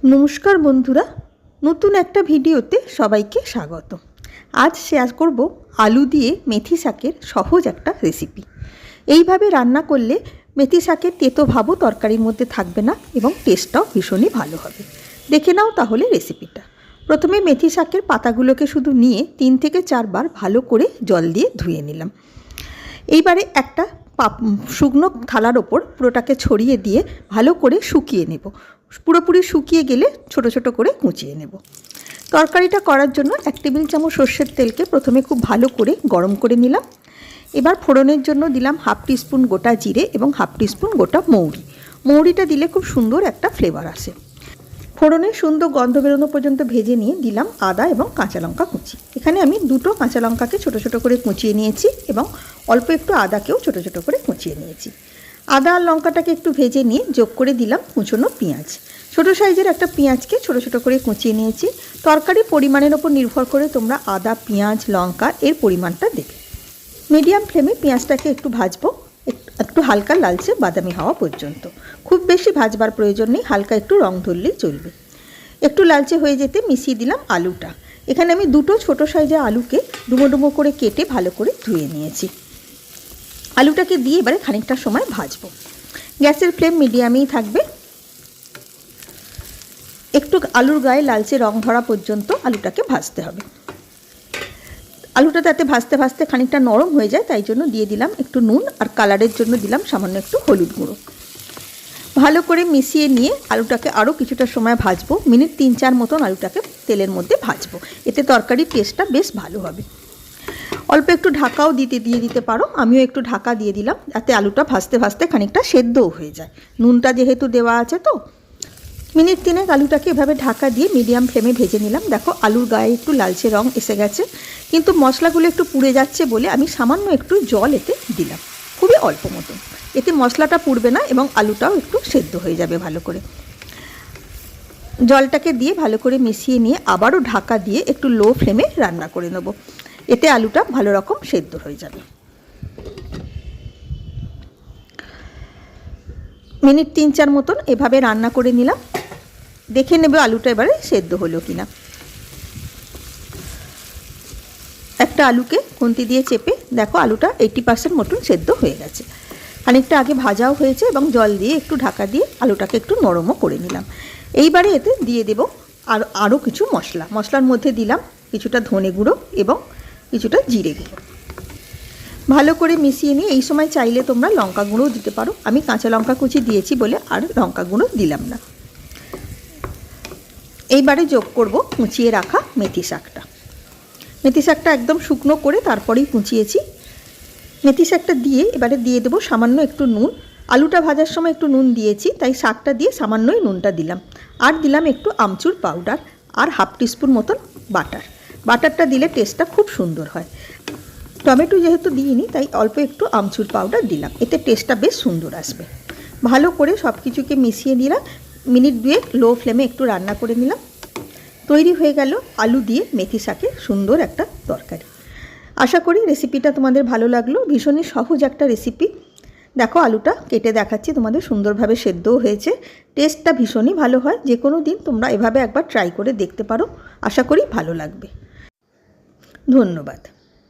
नमस्कार बंधुरा नतून एक भिडियोते सबाइके स्वागत। आज शेयर करब आलू दिए मेथी शाकेर सहज एक रेसिपि। এইভাবে রান্না করলে মেথি শাকের তেতো ভাবও তরকারির মধ্যে থাকবে না এবং টেস্টটাও ভীষণই ভালো হবে। দেখে নাও তাহলে রেসিপিটা। প্রথমে মেথি শাকের পাতাগুলোকে শুধু নিয়ে 3 থেকে 4 বার ভালো করে জল দিয়ে ধুয়ে নিলাম। এইবারে একটা শুকনো থালার ওপর পুরোটাকে ছড়িয়ে দিয়ে ভালো করে শুকিয়ে নেব। পুরোপুরি শুকিয়ে গেলে ছোট ছোট করে কুচিয়ে নেব। তরকারিটা করার জন্য 1 টেবিল চামচ সর্ষের তেলকে প্রথমে খুব ভালো করে গরম করে নিলাম। এবার ফোড়নের জন্য দিলাম 1/2 টিস্পুন গোটা জিরে এবং 1/2 টিস্পুন গোটা মৌরি। মৌরিটা দিলে খুব সুন্দর একটা ফ্লেভার আসে। ফোড়নের সুন্দর গন্ধ বেরোনো পর্যন্ত ভেজে নিয়ে দিলাম আদা এবং কাঁচা লঙ্কা কুচি। এখানে আমি 2টো কাঁচা লঙ্কাকে ছোট ছোট করে কুচিয়ে নিয়েছি এবং অল্প একটু আদাকেও ছোট ছোট করে কুচিয়ে নিয়েছি। আদা আর লঙ্কাটাকে একটু ভেজে নিয়ে যোগ করে দিলাম কুচনো পেঁয়াজ। ছোট সাইজের একটা পেঁয়াজকে ছোট ছোট করে কুচিয়ে নিয়েছি। তরকারি পরিমাণের উপর নির্ভর করে তোমরা আদা, পেঁয়াজ, লঙ্কা এর পরিমাণটা দেবে। মিডিয়াম ফ্লেমে পেঁয়াজটাকে একটু ভাজবো, একটু হালকা লালচে বাদামি হওয়া পর্যন্ত। খুব বেশি ভাজবার প্রয়োজন নেই, হালকা একটু রং ধরলেই চলবে। একটু লালচে হয়ে যেতে মিশিয়ে দিলাম আলুটা। এখানে আমি 2টো ছোট সাইজের আলুকে ডুমো ডুমো করে কেটে ভালো করে ধুয়ে নিয়েছি। আলুটাকে দিয়ে এবারে খানিকটা সময় ভাজবো। গ্যাসের ফ্লেম মিডিয়ামেই থাকবে। একটু আলুর গায়ে লালচে রং ধরা পর্যন্ত আলুটাকে ভাজতে হবে। আলুটা যাতে ভাজতে ভাজতে খানিকটা নরম হয়ে যায় তাই জন্য দিয়ে দিলাম একটু নুন, আর কালারের জন্য দিলাম সামান্য একটু হলুদ গুঁড়ো। ভালো করে মিশিয়ে নিয়ে আলুটাকে আরও কিছুটা সময় ভাজবো। মিনিট 3-4 মতন আলুটাকে তেলের মধ্যে ভাজবো। এতে তরকারির টেস্টটা বেশ ভালো হবে। অল্প একটু ঢাকাও দিয়ে দিতে পারো। আমিও একটু ঢাকা দিয়ে দিলাম যাতে আলুটা ভাজতে ভাজতে খানিকটা সেদ্ধও হয়ে যায়। নুনটা যেহেতু দেওয়া আছে তো। মিনিট 3 আলুটাকে এভাবে ঢাকা দিয়ে মিডিয়াম ফ্লেমে ভেজে নিলাম। দেখো আলুর গায়ে একটু লালচে রং এসে গেছে, কিন্তু মশলাগুলো একটু পুড়ে যাচ্ছে বলে আমি সামান্য একটু জল এতে দিলাম, খুবই অল্প মতন। এতে মশলাটা পুড়বে না এবং আলুটাও একটু সেদ্ধ হয়ে যাবে ভালো করে। জলটাকে দিয়ে ভালো করে মিশিয়ে নিয়ে আবারও ঢাকা দিয়ে একটু লো ফ্লেমে রান্না করে নেব। এতে আলুটা ভালো রকম সেদ্ধ হয়ে যাবে। মিনিট 3-4 মতন এভাবে রান্না করে নিলাম। দেখে নেবে আলুটা এবারে সেদ্ধ হলো কিনা। একটা আলুকে খুন্তি দিয়ে চেপে দেখো আলুটা 80% মতন সেদ্ধ হয়ে গেছে। খানিকটা আগে ভাজাও হয়েছে এবং জল দিয়ে একটু ঢাকা দিয়ে আলুটাকে একটু নরমও করে নিলাম। এইবারে এতে দিয়ে দেব আরও কিছু মশলার মধ্যে দিলাম কিছুটা ধনে গুঁড়ো এবং কিছুটা জিরে গুঁড়ো। ভালো করে মিশিয়ে নিয়ে এই সময় চাইলে তোমরা লঙ্কা গুঁড়োও দিতে পারো। আমি কাঁচা লঙ্কা কুচি দিয়েছি বলে আর লঙ্কা গুঁড়ো দিলাম না। এইবারে যোগ করব কুচিয়ে রাখা মেথি শাকটা। মেথি শাকটা একদম শুকনো করে তারপরেই কুচিয়েছি। মেথি শাকটা দিয়ে এবারে দিয়ে দেবো সামান্য একটু নুন। আলুটা ভাজার সময় একটু নুন দিয়েছি, তাই শাকটা দিয়ে সামান্যই নুনটা দিলাম। আর দিলাম একটু আমচুর পাউডার আর 1/2 টিস্পুন মতন বাটারটা দিলে টেস্টটা খুব সুন্দর হয়। টমেটো যেহেতু দিইনি তাই অল্প একটু আমচুর পাউডার দিলাম, এতে টেস্টটা বেশ সুন্দর আসবে। ভালো করে সব কিছুকে মিশিয়ে নিলাম। মিনিট 2 লো ফ্লেমে একটু রান্না করে নিলাম। তৈরি হয়ে গেল আলু দিয়ে মেথি শাকের সুন্দর একটা তরকারি। আশা করি রেসিপিটা তোমাদের ভালো লাগলো। ভীষণই সহজ একটা রেসিপি। দেখো আলুটা কেটে দেখাচ্ছি তোমাদের, সুন্দরভাবে সেদ্ধও হয়েছে। টেস্টটা ভীষণই ভালো হয়। যে কোনো দিন তোমরা এভাবে একবার ট্রাই করে দেখতে পারো। আশা করি ভালো লাগবে। ধন্যবাদ।